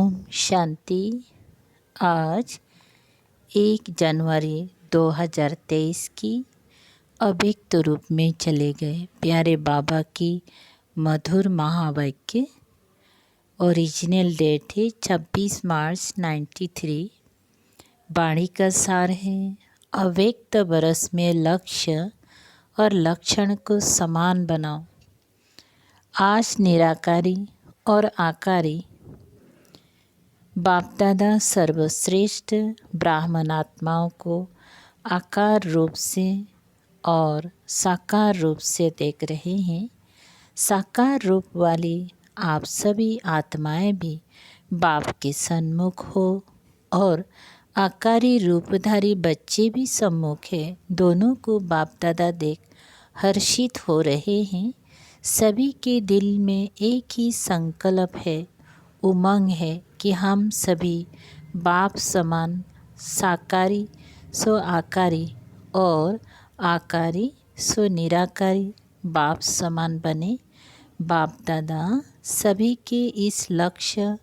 ओम शांति। आज 1 जनवरी 2023 की अव्यक्त रूप में चले गए प्यारे बाबा की मधुर महावाक्य। ओरिजिनल डेट है 26 मार्च 93। वाणी का सार है, अव्यक्त बरस में लक्ष्य और लक्षण को समान बनाओ। आज निराकारी और आकारी बाप दादा सर्वश्रेष्ठ ब्राह्मण आत्माओं को आकार रूप से और साकार रूप से देख रहे हैं। साकार रूप वाली आप सभी आत्माएं भी बाप के सन्मुख हो और आकारी रूपधारी बच्चे भी सम्मुख है। दोनों को बाप दादा देख हर्षित हो रहे हैं। सभी के दिल में एक ही संकल्प है, उमंग है कि हम सभी बाप समान साकारी सो आकारी और आकारी सो निराकारी बाप समान बने। बाप दादा सभी के इस लक्ष्य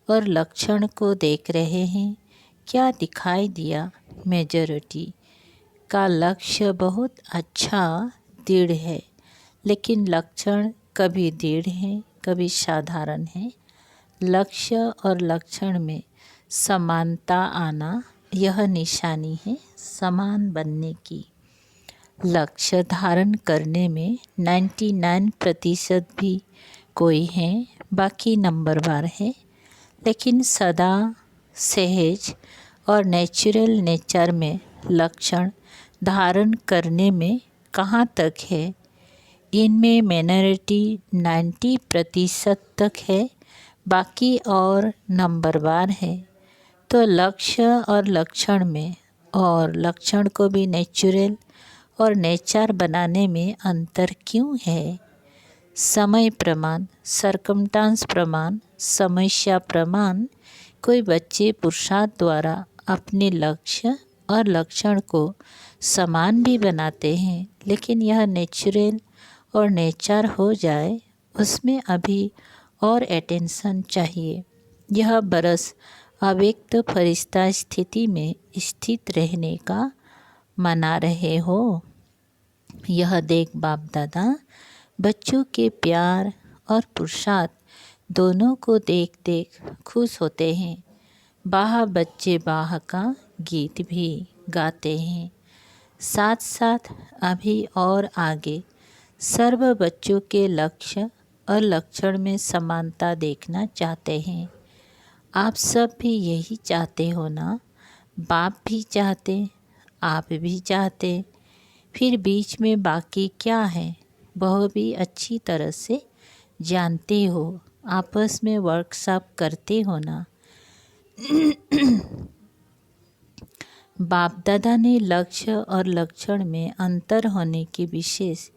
और लक्षण को देख रहे हैं। क्या दिखाई दिया? मेजॉरिटी का लक्ष्य बहुत अच्छा दृढ़ है, लेकिन लक्षण कभी दृढ़ है कभी साधारण है। लक्ष्य और लक्षण में समानता आना यह निशानी है समान बनने की। लक्ष्य धारण करने में 99% भी कोई है, बाकी नंबरवार है। लेकिन सदा सहज और नेचुरल नेचर में लक्षण धारण करने में कहाँ तक है? इनमें माइनॉरिटी 90% तक है, बाकी और नंबरवार है। तो लक्ष्य और लक्षण में और लक्षण को भी नेचुरल और नेचर बनाने में अंतर क्यों है? समय प्रमाण, सर्कमस्टांस प्रमाण, समस्या प्रमाण। कोई बच्चे पुरुषार्थ द्वारा अपने लक्ष्य और लक्षण को समान भी बनाते हैं, लेकिन यह नेचुरल और नेचर हो जाए उसमें अभी और अटेंशन चाहिए। यह बरस अव्यक्त फरिश्ता स्थिति में स्थित रहने का मना रहे हो। यह देख बाप दादा बच्चों के प्यार और पुरुषार्थ दोनों को देख देख खुश होते हैं। बाह बच्चे बाह का गीत भी गाते हैं। साथ साथ अभी और आगे सर्व बच्चों के लक्ष्य और लक्षण में समानता देखना चाहते हैं। आप सब भी यही चाहते हो ना? बाप भी चाहते, आप भी चाहते। फिर बीच में बाकी क्या है वह भी अच्छी तरह से जानते हो। आपस में वर्कशॉप करते हो ना? बाप दादा ने लक्ष्य और लक्षण में अंतर होने की विशेष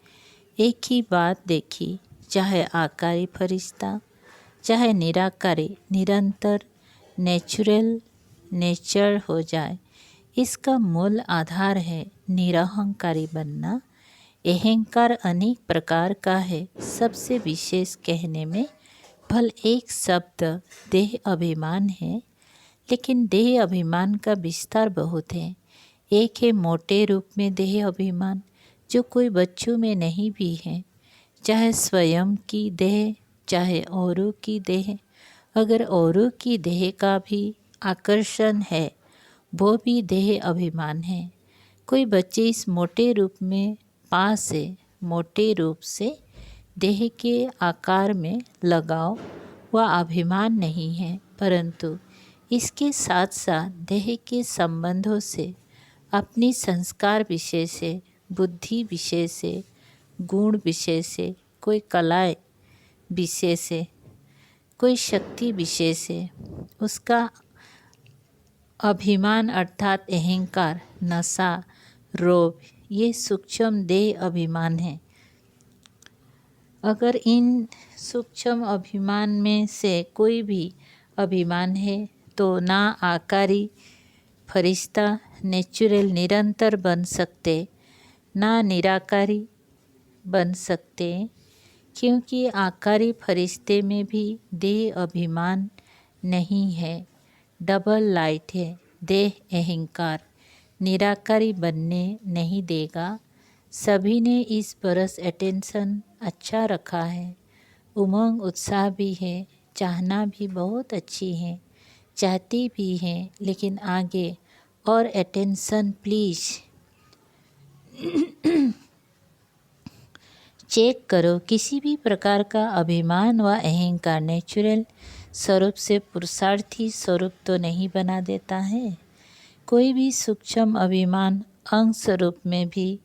एक ही बात देखी। चाहे आकारी फरिश्ता चाहे निराकारी निरंतर नेचुरल नेचर हो जाए, इसका मूल आधार है निरहंकारी बनना। अहंकार अनेक प्रकार का है। सबसे विशेष कहने में भल एक शब्द देह अभिमान है, लेकिन देह अभिमान का विस्तार बहुत है। एक है मोटे रूप में देह अभिमान, जो कोई बच्चों में नहीं भी है, चाहे स्वयं की देह चाहे औरों की देह। अगर औरों की देह का भी आकर्षण है, वो भी देह अभिमान है। कोई बच्चे इस मोटे रूप में पास से मोटे रूप से देह के आकार में लगाव व अभिमान नहीं है, परंतु इसके साथ साथ देह के संबंधों से, अपनी संस्कार विषय से, बुद्धि विषय से, गुण विषय से, कोई कलाएं विषय से, कोई शक्ति विषय से उसका अभिमान अर्थात अहंकार, नशा, रोग, ये सूक्ष्म देह अभिमान है। अगर इन सूक्ष्म अभिमान में से कोई भी अभिमान है तो ना आकारी फरिश्ता नेचुरल निरंतर बन सकते, ना निराकारी बन सकते, क्योंकि आकारी फरिश्ते में भी देह अभिमान नहीं है, डबल लाइट है। देह अहंकार निराकारी बनने नहीं देगा। सभी ने इस बरस अटेंशन अच्छा रखा है। उमंग उत्साह भी है, चाहना भी बहुत अच्छी है, चाहती भी हैं, लेकिन आगे और अटेंशन प्लीज़। चेक करो, किसी भी प्रकार का अभिमान व अहंकार नेचुरल स्वरूप से पुरुषार्थी स्वरूप तो नहीं बना देता है। कोई भी सूक्ष्म अभिमान अंग स्वरूप में भी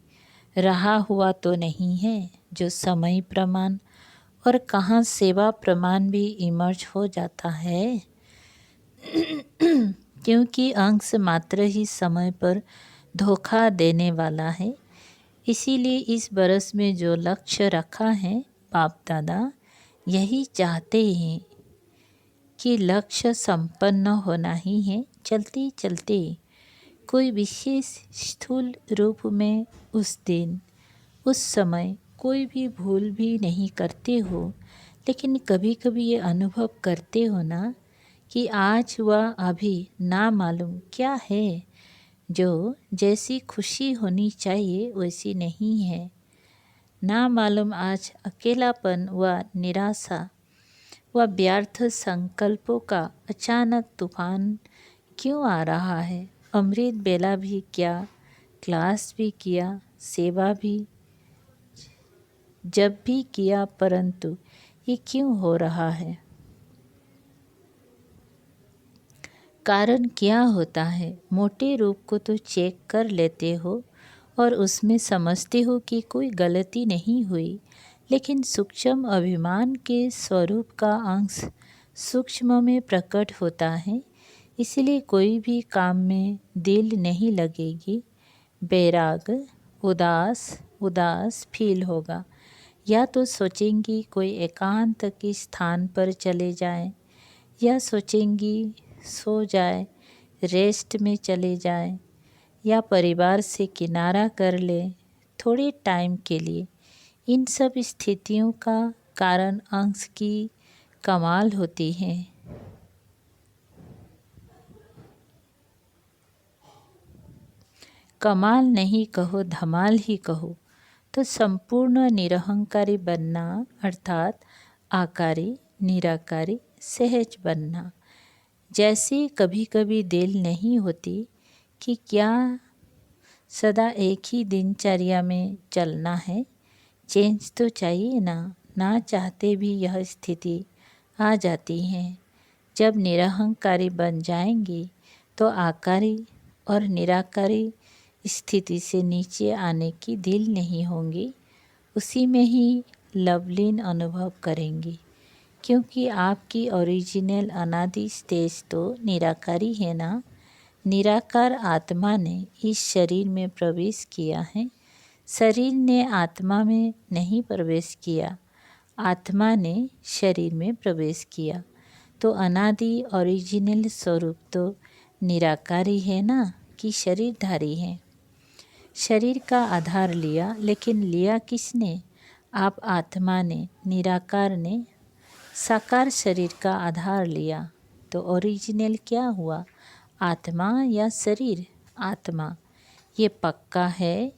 रहा हुआ तो नहीं है, जो समय प्रमाण और कहाँ सेवा प्रमाण भी इमर्ज हो जाता है। क्योंकि अंश मात्र ही समय पर धोखा देने वाला है। इसीलिए इस बरस में जो लक्ष्य रखा है बाप दादा यही चाहते हैं कि लक्ष्य संपन्न होना ही है। चलते चलते कोई विशेष स्थूल रूप में उस दिन उस समय कोई भी भूल भी नहीं करते हो, लेकिन कभी कभी ये अनुभव करते हो ना कि आज व अभी ना मालूम क्या है, जो जैसी खुशी होनी चाहिए वैसी नहीं है। ना मालूम आज अकेलापन व निराशा व व्यर्थ संकल्पों का अचानक तूफान क्यों आ रहा है। अमृत बेला भी क्या, क्लास भी किया, सेवा भी जब भी किया, परंतु ये क्यों हो रहा है। कारण क्या होता है। मोटे रूप को तो चेक कर लेते हो और उसमें समझते हो कि कोई गलती नहीं हुई, लेकिन सूक्ष्म अभिमान के स्वरूप का अंश सूक्ष्म में प्रकट होता है। इसलिए कोई भी काम में दिल नहीं लगेगी। बैराग उदास फील होगा, या तो सोचेंगी कोई एकांत के स्थान पर चले जाएं, या सोचेंगी सो जाए, रेस्ट में चले जाएं, या परिवार से किनारा कर ले थोड़े टाइम के लिए। इन सब स्थितियों का कारण अंश की कमाल होती है। कमाल नहीं कहो, धमाल ही कहो। तो संपूर्ण निरहंकारी बनना अर्थात आकारी, निराकारी, सहज बनना। जैसे कभी कभी दिल नहीं होती कि क्या सदा एक ही दिनचर्या में चलना है, चेंज तो चाहिए ना चाहते भी यह स्थिति आ जाती है। जब निरहंकारी बन जाएंगी तो आकारी और निराकारी स्थिति से नीचे आने की दिल नहीं होंगी, उसी में ही लवलीन अनुभव करेंगी। क्योंकि आपकी ओरिजिनल अनादि स्टेज तो निराकारी है ना। निराकार आत्मा ने इस शरीर में प्रवेश किया है, शरीर ने आत्मा में नहीं प्रवेश किया, आत्मा ने शरीर में प्रवेश किया। तो अनादि ओरिजिनल स्वरूप तो निराकारी है ना, कि शरीरधारी है। शरीर का आधार लिया, लेकिन लिया किसने? आप आत्मा ने, निराकार ने साकार शरीर का आधार लिया। तो ओरिजिनल क्या हुआ, आत्मा या शरीर? आत्मा। ये पक्का है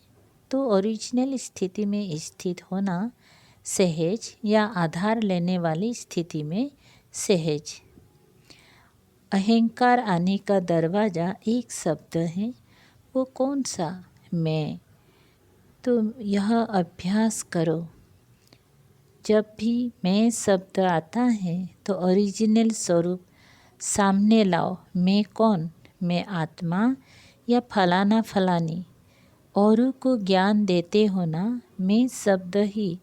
तो ओरिजिनल स्थिति में स्थित होना सहज, या आधार लेने वाली स्थिति में सहज। अहंकार आने का दरवाज़ा एक शब्द है, वो कौन सा? मैं। तो यह अभ्यास करो, जब भी मैं शब्द आता है तो ओरिजिनल स्वरूप सामने लाओ। मैं कौन? मैं आत्मा या फलाना फलानी। औरों को ज्ञान देते हो ना, मैं शब्द ही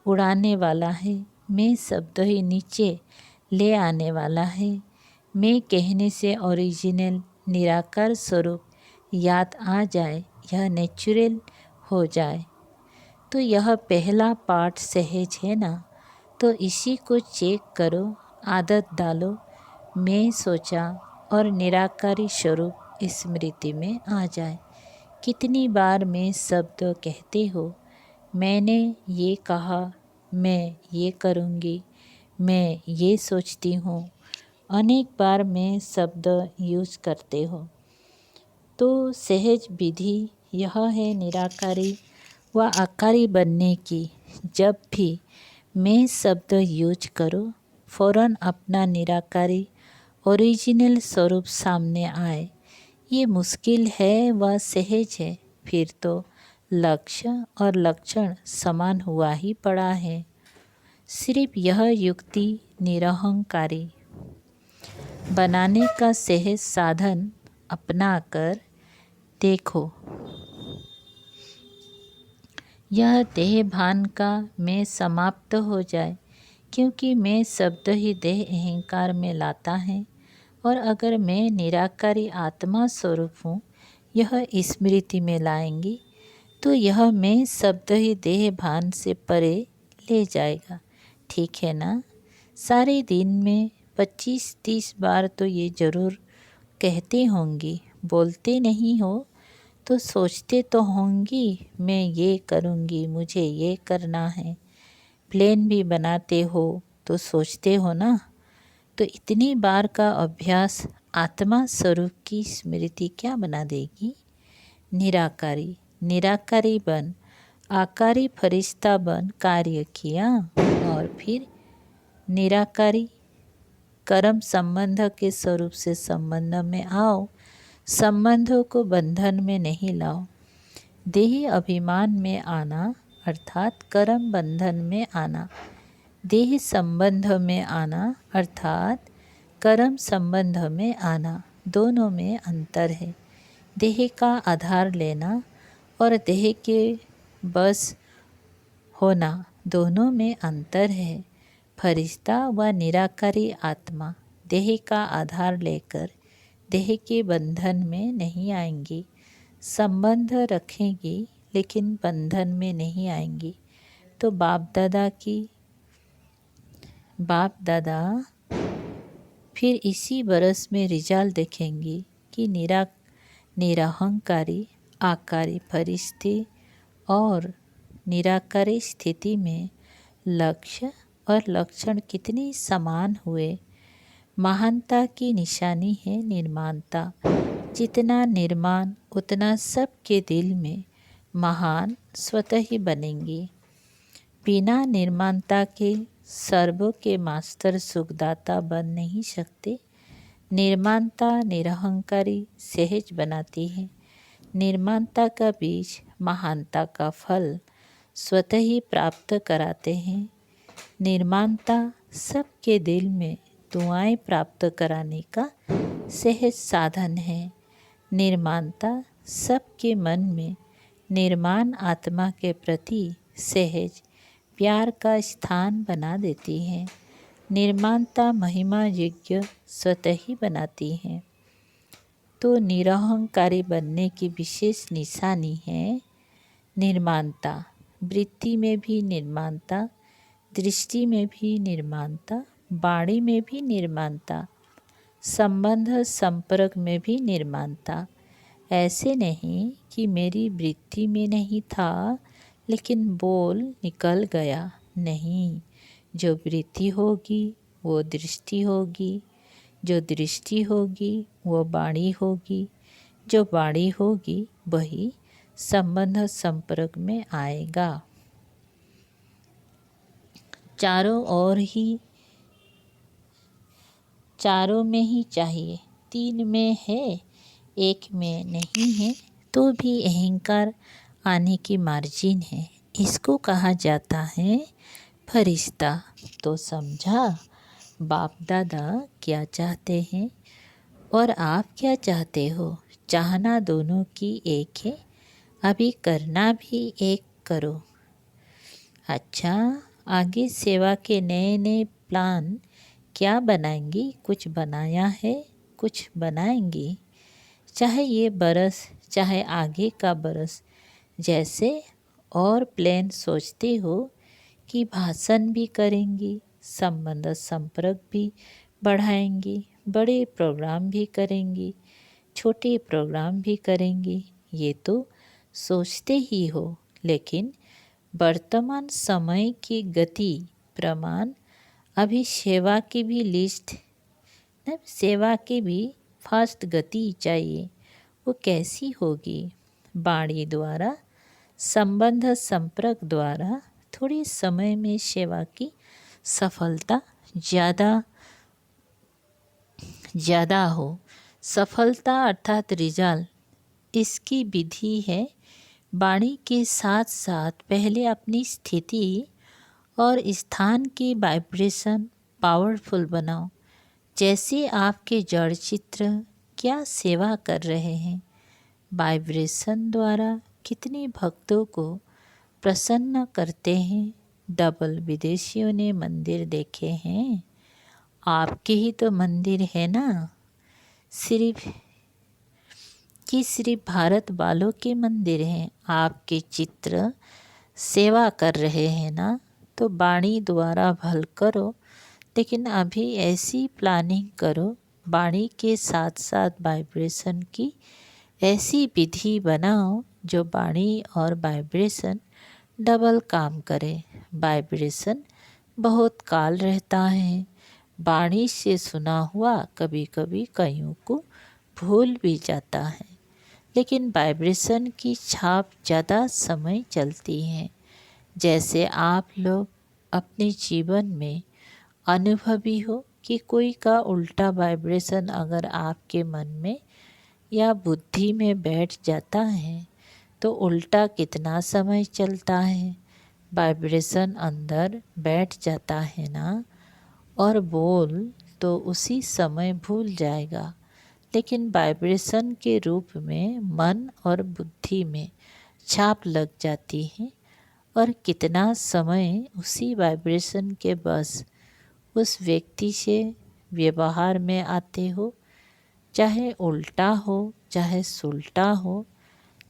उड़ाने वाला है, मैं शब्द ही नीचे ले आने वाला है। मैं कहने से ओरिजिनल निराकार स्वरूप याद आ जाए, यह नेचुरल हो जाए। तो यह पहला पार्ट सहज है ना, तो इसी को चेक करो, आदत डालो। मैं सोचा और निराकारी स्वरूप स्मृति में आ जाए। कितनी बार मैं शब्द कहते हो, मैंने ये कहा, मैं ये करूँगी, मैं ये सोचती हूँ, अनेक बार मैं शब्द यूज करते हो। तो सहज विधि यह है निराकारी व आकारी बनने की। जब भी मैं शब्द यूज करो, फ़ौरन अपना निराकारी ओरिजिनल स्वरूप सामने आए। ये मुश्किल है व सहज है, फिर तो लक्ष्य और लक्षण समान हुआ ही पड़ा है। सिर्फ यह युक्ति निरहंकारी बनाने का सहज साधन अपनाकर देखो। यह देह भान का मैं समाप्त हो जाए, क्योंकि मैं शब्द ही देह अहंकार में लाता है। और अगर मैं निराकारी आत्मा स्वरूप हूँ, यह स्मृति में लाएंगी, तो यह मैं शब्द ही देह भान से परे ले जाएगा। ठीक है ना? सारे दिन में 25-30 बार तो ये ज़रूर कहते होंगी। बोलते नहीं हो तो सोचते तो होंगी, मैं ये करूँगी, मुझे ये करना है। प्लान भी बनाते हो तो सोचते हो ना। तो इतनी बार का अभ्यास आत्मा स्वरूप की स्मृति क्या बना देगी? निराकारी। निराकारी बन आकारी फरिश्ता बन कार्य किया, और फिर निराकारी कर्म संबंध के स्वरूप से संबंध में आओ। संबंधों को बंधन में नहीं लाओ। देह अभिमान में आना अर्थात कर्म बंधन में आना, देह संबंध में आना अर्थात कर्म संबंध में आना, दोनों में अंतर है। देह का आधार लेना और देह के बस होना, दोनों में अंतर है। फरिश्ता व निराकारी आत्मा देह का आधार लेकर देह के बंधन में नहीं आएंगी। संबंध रखेंगी लेकिन बंधन में नहीं आएंगी। तो बाप दादा फिर इसी बरस में रिजल्ट देखेंगी कि निरहंकारी आकारी फरिश्ते और निराकारी स्थिति में लक्ष्य और लक्षण कितने समान हुए। महानता की निशानी है निर्माणता। जितना निर्माण उतना सबके दिल में महान स्वतः ही बनेंगी। बिना निर्माणता के सर्वों के मास्टर सुखदाता बन नहीं सकते। निर्माणता निरहंकारी सहज बनाती है। निर्माणता का बीज महानता का फल स्वतः ही प्राप्त कराते हैं। निर्माणता सबके दिल में दुआएं प्राप्त कराने का सहज साधन है। निर्माणता सबके मन में निर्माण आत्मा के प्रति सहज प्यार का स्थान बना देती है। निर्माणता महिमा यज्ञ स्वतः ही बनाती है। तो निरहंकारी बनने की विशेष निशानी है निर्माणता। वृत्ति में भी निर्माणता, दृष्टि में भी निर्माणता, वाणी में भी निर्माणता, संबंध संपर्क में भी निर्माणता। ऐसे नहीं कि मेरी वृत्ति में नहीं था लेकिन बोल निकल गया। नहीं, जो वृत्ति होगी वो दृष्टि होगी, जो दृष्टि होगी वो वाणी होगी, जो वाणी होगी वही संबंध संपर्क में आएगा। चारों में ही चाहिए। 3 में है, 1 में नहीं है, तो भी अहंकार आने की मार्जिन है। इसको कहा जाता है फरिश्ता। तो समझा बाप दादा क्या चाहते हैं और आप क्या चाहते हो। चाहना दोनों की एक है, अभी करना भी एक करो। अच्छा, आगे सेवा के नए नए प्लान क्या बनाएंगी? कुछ बनाया है, कुछ बनाएंगी। चाहे ये बरस, चाहे आगे का बरस। जैसे और प्लान सोचते हो कि भाषण भी करेंगी, संबंध संपर्क भी बढ़ाएंगी, बड़े प्रोग्राम भी करेंगी, छोटे प्रोग्राम भी करेंगी। ये तो सोचते ही हो, लेकिन वर्तमान समय की गति प्रमाण अभी सेवा की भी लिस्ट सेवा की भी फास्ट गति चाहिए, वो कैसी होगी? वाणी द्वारा, संबंध संपर्क द्वारा थोड़े समय में सेवा की सफलता ज़्यादा हो। सफलता अर्थात रिजल्ट इसकी विधि है। वाणी के साथ साथ पहले अपनी स्थिति और स्थान की वाइब्रेशन पावरफुल बनाओ। जैसे आपके जड़ चित्र क्या सेवा कर रहे हैं, वाइब्रेशन द्वारा कितने भक्तों को प्रसन्न करते हैं। डबल विदेशियों ने मंदिर देखे हैं, आपके ही तो मंदिर है ना। सिर्फ भारत वालों के मंदिर हैं, आपके चित्र सेवा कर रहे हैं ना। तो वाणी द्वारा भल करो, लेकिन अभी ऐसी प्लानिंग करो, वाणी के साथ साथ वाइब्रेशन की ऐसी विधि बनाओ जो वाणी और वाइब्रेशन डबल काम करे। वाइब्रेशन बहुत काल रहता है, वाणी से सुना हुआ कभी कभी कईयों को भूल भी जाता है, लेकिन वाइब्रेशन की छाप ज़्यादा समय चलती है। जैसे आप लोग अपने जीवन में अनुभवी हो कि कोई का उल्टा वाइब्रेशन अगर आपके मन में या बुद्धि में बैठ जाता है तो उल्टा कितना समय चलता है, वाइब्रेशन अंदर बैठ जाता है ना, और बोल तो उसी समय भूल जाएगा। लेकिन वाइब्रेशन के रूप में मन और बुद्धि में छाप लग जाती है, और कितना समय उसी वाइब्रेशन के बस उस व्यक्ति से व्यवहार में आते हो, चाहे उल्टा हो चाहे सुलटा हो,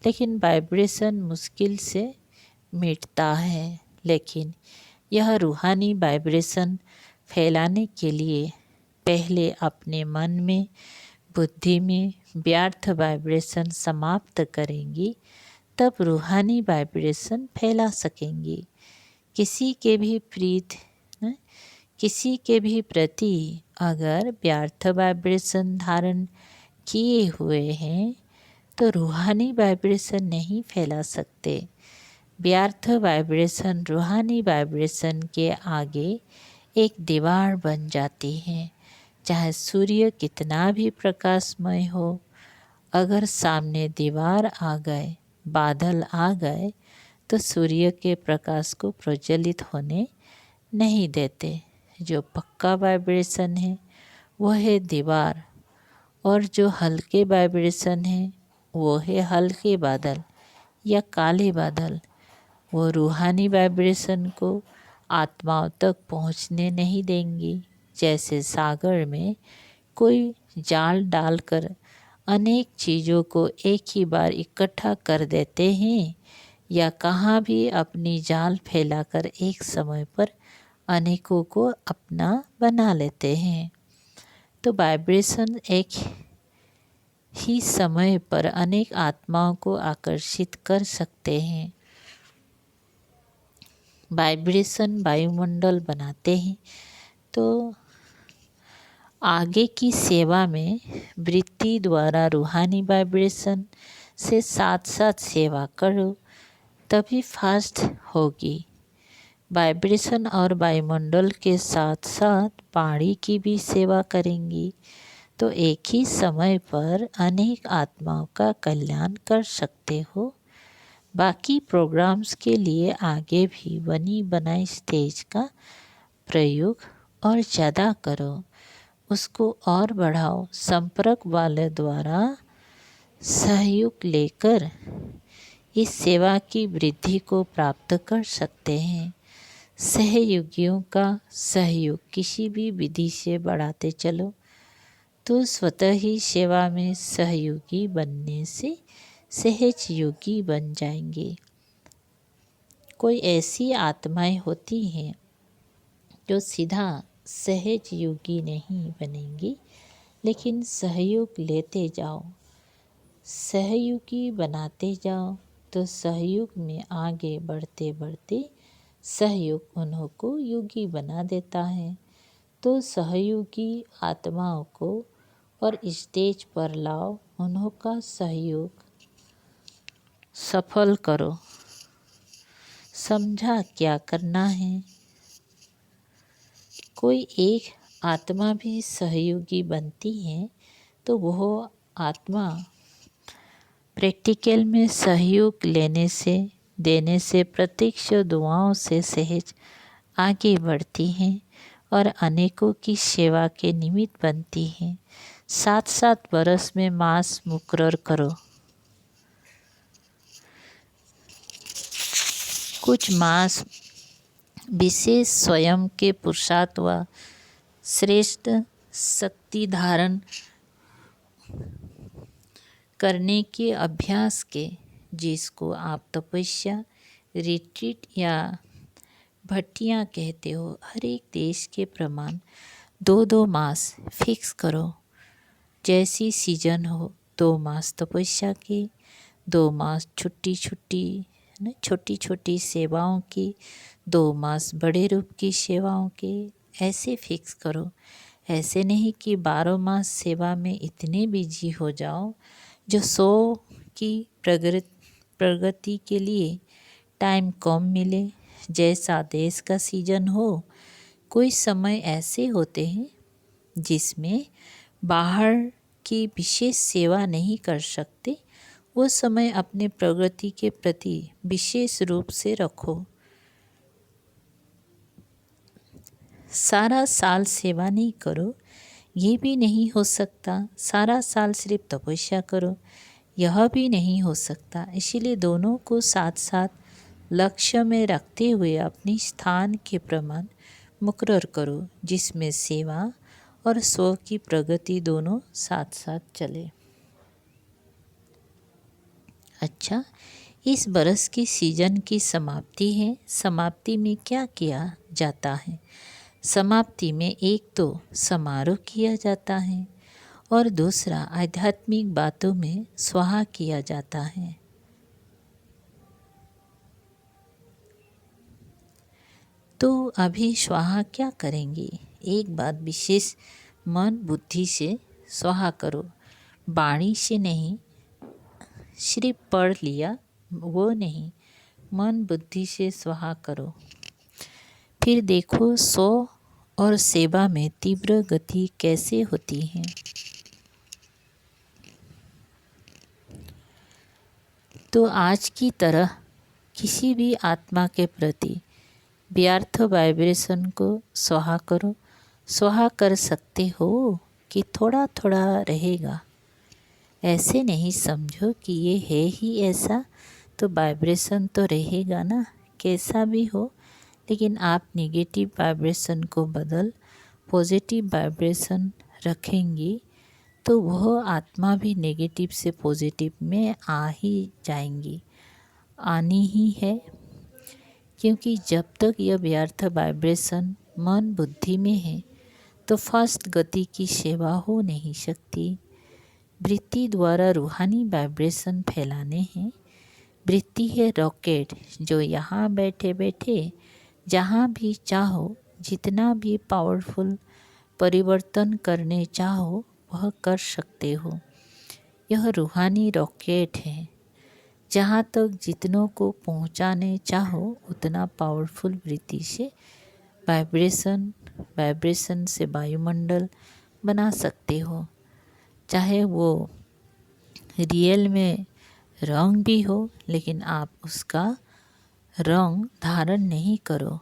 लेकिन वाइब्रेशन मुश्किल से मिटता है। लेकिन यह रूहानी वाइब्रेशन फैलाने के लिए पहले अपने मन में बुद्धि में व्यर्थ वाइब्रेशन समाप्त करेंगी, तब रूहानी वाइब्रेशन फैला सकेंगी। किसी के भी प्रति अगर व्यर्थ वाइब्रेशन धारण किए हुए हैं तो रूहानी वाइब्रेशन नहीं फैला सकते। व्यर्थ वाइब्रेशन रूहानी वाइब्रेशन के आगे एक दीवार बन जाती है। चाहे सूर्य कितना भी प्रकाशमय हो, अगर सामने दीवार आ गए, बादल आ गए, तो सूर्य के प्रकाश को प्रज्वलित होने नहीं देते। जो पक्का वाइब्रेशन है वो है दीवार, और जो हल्के वाइब्रेशन है वो है हल्के बादल या काले बादल। वो रूहानी वाइब्रेशन को आत्माओं तक पहुंचने नहीं देंगी। जैसे सागर में कोई जाल डालकर अनेक चीज़ों को एक ही बार इकट्ठा कर देते हैं, या कहाँ भी अपनी जाल फैलाकर एक समय पर अनेकों को अपना बना लेते हैं। तो वाइब्रेशन एक ही समय पर अनेक आत्माओं को आकर्षित कर सकते हैं। वाइब्रेशन वायुमंडल बनाते हैं। तो आगे की सेवा में वृत्ति द्वारा रूहानी वाइब्रेशन से साथ साथ सेवा करो, तभी फास्ट होगी। वाइब्रेशन और वायुमंडल के साथ साथ वाणी की भी सेवा करेंगी तो एक ही समय पर अनेक आत्माओं का कल्याण कर सकते हो। बाकी प्रोग्राम्स के लिए आगे भी बनी बनाई स्टेज का प्रयोग और ज़्यादा करो, उसको और बढ़ाओ। संपर्क वाले द्वारा सहयोग लेकर इस सेवा की वृद्धि को प्राप्त कर सकते हैं। सहयोगियों का सहयोग किसी भी विधि से बढ़ाते चलो तो स्वतः ही सेवा में सहयोगी बनने से सहज योगी बन जाएंगे। कोई ऐसी आत्माएं होती हैं जो सीधा सहज योगी नहीं बनेंगी, लेकिन सहयोग लेते जाओ, सहयोगी बनाते जाओ, तो सहयोग में आगे बढ़ते बढ़ते सहयोग उन्हों को योगी बना देता है। तो सहयोगी आत्माओं को और स्टेज पर लाओ, उन्हों का सहयोग सफल करो। समझा क्या करना है। कोई एक आत्मा भी सहयोगी बनती है तो वह आत्मा प्रैक्टिकल में सहयोग देने से प्रत्यक्ष दुआओं से सहज आगे बढ़ती हैं और अनेकों की सेवा के निमित्त बनती हैं। 7-7 बरस में मास मुकर्रर करो। कुछ मास विशेष स्वयं के पुरुषार्थ व श्रेष्ठ शक्ति धारण करने के अभ्यास के, जिसको आप तपस्या, रिट्रीट या भट्टियाँ कहते हो। हर एक देश के प्रमाण 2-2 मास फिक्स करो। जैसी सीजन हो, 2 मास तपस्या की, 2 मास छोटी छोटी सेवाओं की, 2 मास बड़े रूप की सेवाओं की, ऐसे फिक्स करो। ऐसे नहीं कि 12 मास सेवा में इतने बिजी हो जाओ जो 100 की प्रगति के लिए टाइम कम मिले। जैसा देश का सीजन हो, कोई समय ऐसे होते हैं जिसमें बाहर की विशेष सेवा नहीं कर सकते, वो समय अपने प्रगति के प्रति विशेष रूप से रखो। सारा साल सेवा नहीं करो, ये भी नहीं हो सकता। सारा साल सिर्फ तपस्या करो, यह भी नहीं हो सकता। इसीलिए दोनों को साथ साथ लक्ष्य में रखते हुए अपनी स्थान के प्रमाण मुकर्रर करो, जिसमें सेवा और स्व की प्रगति दोनों साथ साथ चले। अच्छा, इस बरस की सीजन की समाप्ति है। समाप्ति में क्या किया जाता है? समाप्ति में एक तो समारोह किया जाता है और दूसरा आध्यात्मिक बातों में स्वाहा किया जाता है। तो अभी स्वाहा क्या करेंगे? एक बात विशेष मन बुद्धि से स्वाहा करो, वाणी से नहीं। सिर्फ पढ़ लिया वो नहीं, मन बुद्धि से स्वाहा करो। फिर देखो सो और सेवा में तीव्र गति कैसे होती है। तो आज की तरह किसी भी आत्मा के प्रति व्यर्थ वाइब्रेशन को स्वाहा करो। स्वाहा कर सकते हो कि थोड़ा थोड़ा रहेगा। ऐसे नहीं समझो कि ये है ही ऐसा, तो वाइब्रेशन तो रहेगा ना, कैसा भी हो। लेकिन आप नेगेटिव वाइब्रेशन को बदल पॉजिटिव वाइब्रेशन रखेंगी तो वह आत्मा भी नेगेटिव से पॉजिटिव में आ ही जाएंगी, आनी ही है। क्योंकि जब तक यह व्यर्थ वाइब्रेशन मन बुद्धि में है तो फर्स्ट गति की सेवा हो नहीं सकती। वृत्ति द्वारा रूहानी वाइब्रेशन फैलाने हैं। वृत्ति है रॉकेट, जो यहाँ बैठे बैठे जहाँ भी चाहो, जितना भी पावरफुल परिवर्तन करने चाहो वह कर सकते हो। यह रूहानी रॉकेट है, जहाँ तक जितनों को पहुँचाने चाहो उतना पावरफुल वृत्ति से वाइब्रेशन से वायुमंडल बना सकते हो। चाहे वो रियल में रंग भी हो, लेकिन आप उसका रंग धारण नहीं करो।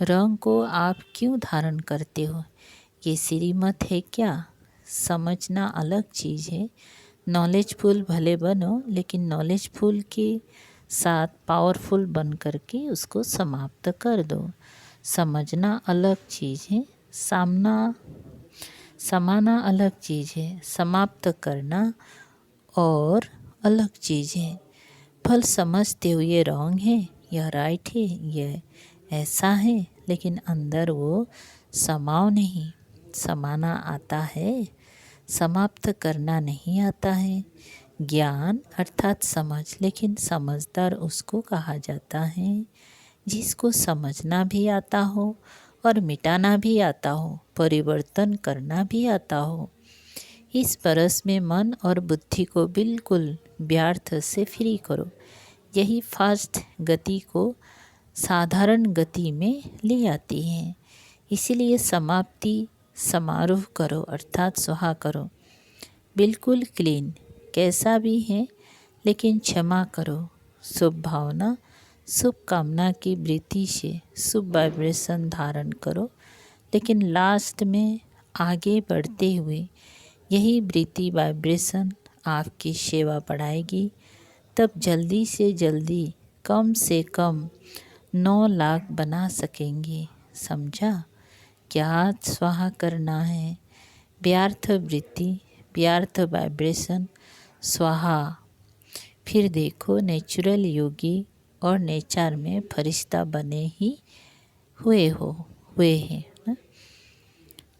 रंग को आप क्यों धारण करते हो? ये श्रीमत है क्या? समझना अलग चीज़ है। नॉलेजफुल भले बनो, लेकिन नॉलेजफुल के साथ पावरफुल बन करके उसको समाप्त कर दो। समझना अलग चीज़ है, समाना अलग चीज़ है, समाप्त करना और अलग चीज़ है। फल समझते हुए रॉन्ग है, यह राइट है, यह ऐसा है, लेकिन अंदर वो समाओ नहीं। समाना आता है, समाप्त करना नहीं आता है। ज्ञान अर्थात समझ, लेकिन समझदार उसको कहा जाता है जिसको समझना भी आता हो और मिटाना भी आता हो, परिवर्तन करना भी आता हो। इस बरस में मन और बुद्धि को बिल्कुल व्यर्थ से फ्री करो। यही फास्ट गति को साधारण गति में ले आती है। इसीलिए समाप्ति समारोह करो, अर्थात स्वाहा करो। बिल्कुल क्लीन कैसा भी है, लेकिन क्षमा करो। शुभ भावना, शुभ कामना की वृत्ति से शुभ वाइब्रेशन धारण करो, लेकिन लास्ट में आगे बढ़ते हुए यही वृत्ति वाइब्रेशन आपकी सेवा बढ़ाएगी। तब जल्दी से जल्दी कम से कम 9 लाख बना सकेंगे। समझा? क्या स्वाहा करना है? व्यर्थ वृत्ति, व्यर्थ वाइब्रेशन स्वाहा। फिर देखो, नेचुरल योगी और नेचर में फरिश्ता बने ही हुए हैं ना?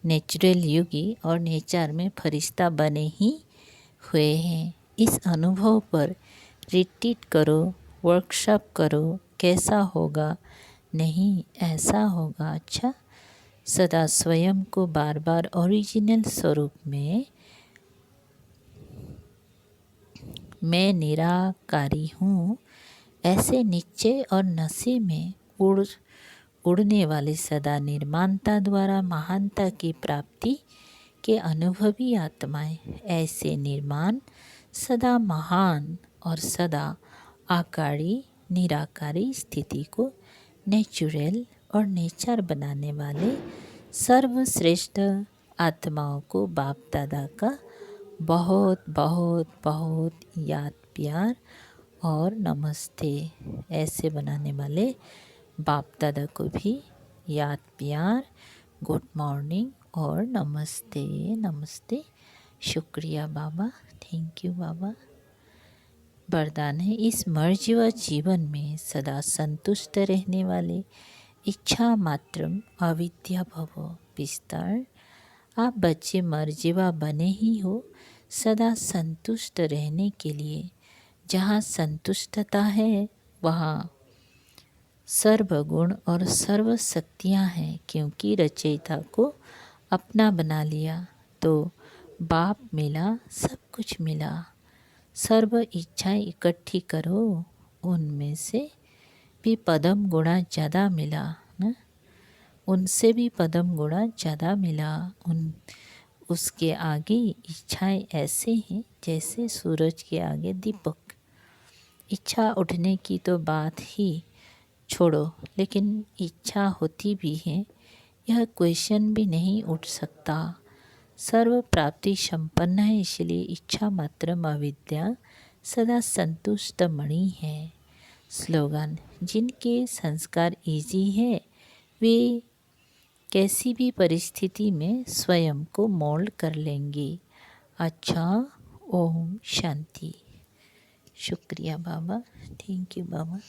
नेचुरल योगी और नेचर में फरिश्ता बने ही हुए हैं। इस अनुभव पर रिट्रीट करो, वर्कशॉप करो। कैसा होगा? नहीं, ऐसा होगा। अच्छा, सदा स्वयं को बार बार ओरिजिनल स्वरूप में मैं निराकारी हूँ, ऐसे निश्चय और नशे में उड़ने वाली सदा निर्माणता द्वारा महानता की प्राप्ति के अनुभवी आत्माएं, ऐसे निर्माण सदा महान और सदा आकारी निराकारी स्थिति को नेचुरल और नेचर बनाने वाले सर्वश्रेष्ठ आत्माओं को बाप दादा का बहुत बहुत बहुत याद प्यार और नमस्ते। ऐसे बनाने वाले बाप दादा को भी याद प्यार, गुड मॉर्निंग और नमस्ते नमस्ते। शुक्रिया बाबा, थैंक यू बाबा। वरदान है, इस मर्जीवा जीवन में सदा संतुष्ट रहने वाले इच्छा मात्रम अविद्या भवो विस्तार। आप बच्चे मर्जीवा बने ही हो सदा संतुष्ट रहने के लिए। जहाँ संतुष्टता है वहाँ सर्वगुण और सर्व शक्तियाँ हैं, क्योंकि रचयिता को अपना बना लिया तो बाप मिला, सब कुछ मिला। सर्व इच्छाएं इकट्ठी करो, उनमें से भी पदम गुणा ज़्यादा मिला ना, उनसे भी पदम गुणा ज़्यादा मिला। उसके आगे इच्छाएं ऐसे हैं जैसे सूरज के आगे दीपक। इच्छा उठने की तो बात ही छोड़ो, लेकिन इच्छा होती भी है यह क्वेश्चन भी नहीं उठ सकता। सर्व प्राप्ति संपन्न है, इसलिए इच्छा मात्र अविद्या सदा संतुष्ट मणि है। स्लोगन, जिनके संस्कार इजी है वे कैसी भी परिस्थिति में स्वयं को मोल्ड कर लेंगे। अच्छा, ओम शांति। शुक्रिया बाबा, थैंक यू बाबा।